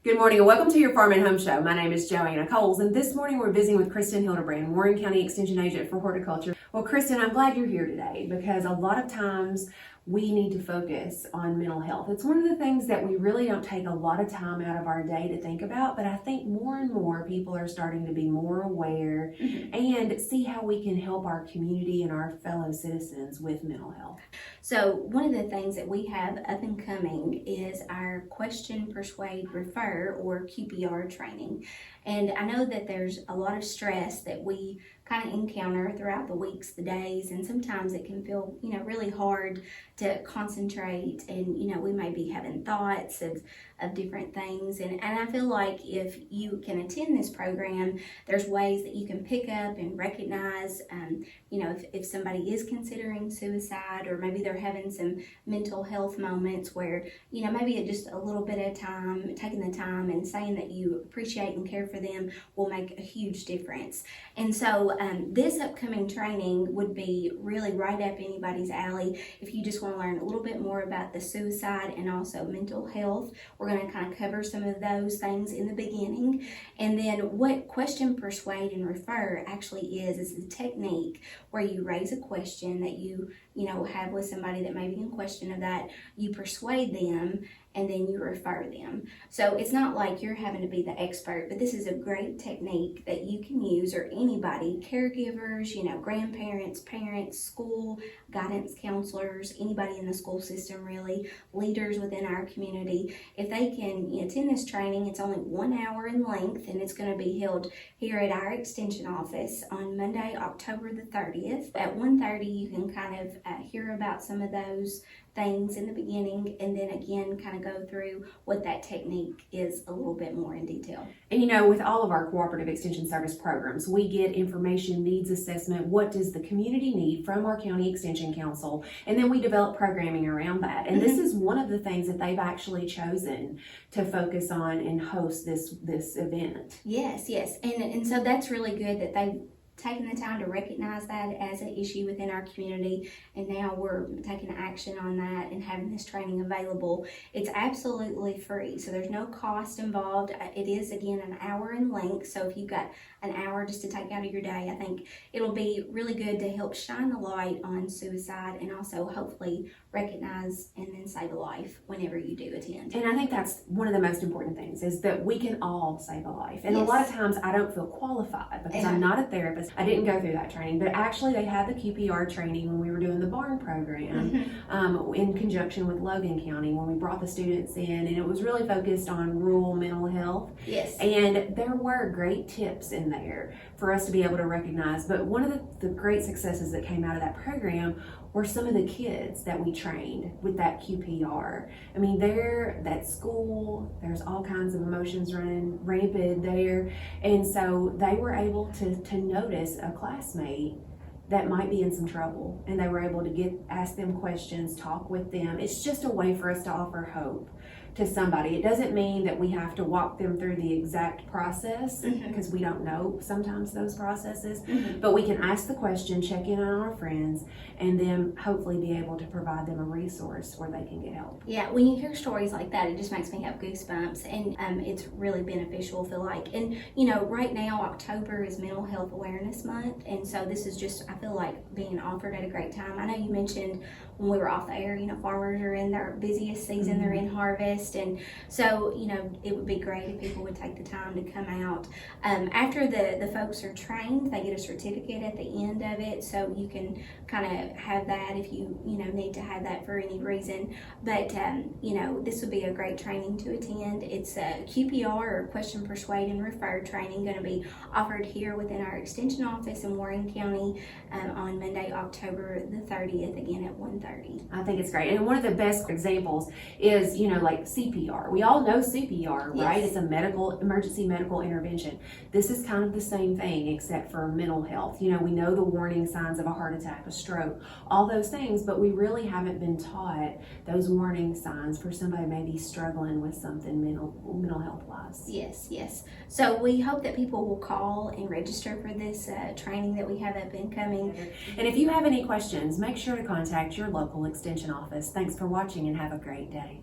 Good morning and welcome to your Farm and Home Show. My name is Joanna and this morning we're visiting with Kristin Hildabrand, Warren County Extension Agent for Horticulture. Well, Kristin, I'm glad you're here today because a lot of times we need to focus on mental health. It's one of the things that we really don't take a lot of time out of our day to think about, but I think more and more people are starting to be more aware and see how we can help our community and our fellow citizens with mental health. So one of the things that we have up and coming is our Question, Persuade, Refer, or QPR training. And I know that there's a lot of stress that we kind of encounter throughout the weeks, the days, and sometimes it can feel, really hard to concentrate, and, we may be having thoughts of different things. And I feel like if you can attend this program, there's ways that you can pick up and recognize, if somebody is considering suicide, or maybe they're having some mental health moments where, maybe just a little bit of time, taking the time and saying that you appreciate and care for them will make a huge difference. And so this upcoming training would be really right up anybody's alley if you just want to learn a little bit more about the suicide and also mental health. We're going to kind of cover some of those things in the beginning. And then what Question, Persuade, and Refer actually is a technique where you raise a question that you have with somebody that may be in question of that. You persuade them and then you refer them. So it's not like you're having to be the expert, but this is a great technique that you can use, or anybody, caregivers, grandparents, parents, school, guidance counselors, anybody in the school system really, leaders within our community. If they can attend this training, it's only 1 hour in length, and it's going to be held here at our extension office on Monday, October the 30th. At 1:30, you can kind of hear about some of those things in the beginning, and then again kind of go through what that technique is a little bit more in detail. And with all of our cooperative extension service programs, we get information needs assessment. What does the community need from our county extension council? And then we develop programming around that. And this is one of the things that they've actually chosen to focus on and host this event. Yes. And so that's really good that they've taking the time to recognize that as an issue within our community, and now we're taking action on that and having this training available. It's absolutely free, so there's no cost involved. It is, again, an hour in length, so if you've got an hour just to take out of your day, I think it'll be really good to help shine the light on suicide and also hopefully recognize and then save a life whenever you do attend. And I think that's one of the most important things, is that we can all save a life. And a lot of times I don't feel qualified because I'm not a therapist. I didn't go through that training, but actually they had the QPR training when we were doing the barn program in conjunction with Logan County when we brought the students in, and it was really focused on rural mental health. Yes. And there were great tips in there for us to be able to recognize. But one of the great successes that came out of that program were some of the kids that we trained with that QPR. I mean, they're at school, there's all kinds of emotions running rampant there. And so they were able to notice a classmate that might be in some trouble, and they were able to ask them questions, talk with them. It's just a way for us to offer hope to somebody. It doesn't mean that we have to walk them through the exact process because we don't know sometimes those processes, but we can ask the question, check in on our friends, and then hopefully be able to provide them a resource where they can get help. Yeah, when you hear stories like that, it just makes me have goosebumps, and it's really beneficial, I feel like. And right now October is Mental Health Awareness Month, and so this is just, I feel like, being offered at a great time. I know you mentioned when we were off the air, farmers are in their busiest season, they're in harvest, and so it would be great if people would take the time to come out. After the folks are trained, they get a certificate at the end of it, so you can kind of have that if you need to have that for any reason. But this would be a great training to attend. It's a QPR, or Question, Persuade, and Refer training, going to be offered here within our extension office in Warren County on Monday, October the 30th, again at 1:30. I think it's great. And one of the best examples is, like CPR. We all know CPR, right? It's a emergency medical intervention. This is kind of the same thing, except for mental health. We know the warning signs of a heart attack, a stroke, all those things, but we really haven't been taught those warning signs for somebody maybe struggling with something mental health wise. Yes. So we hope that people will call and register for this training that we have up and coming. And if you have any questions, make sure to contact your local extension office. Thanks for watching and have a great day.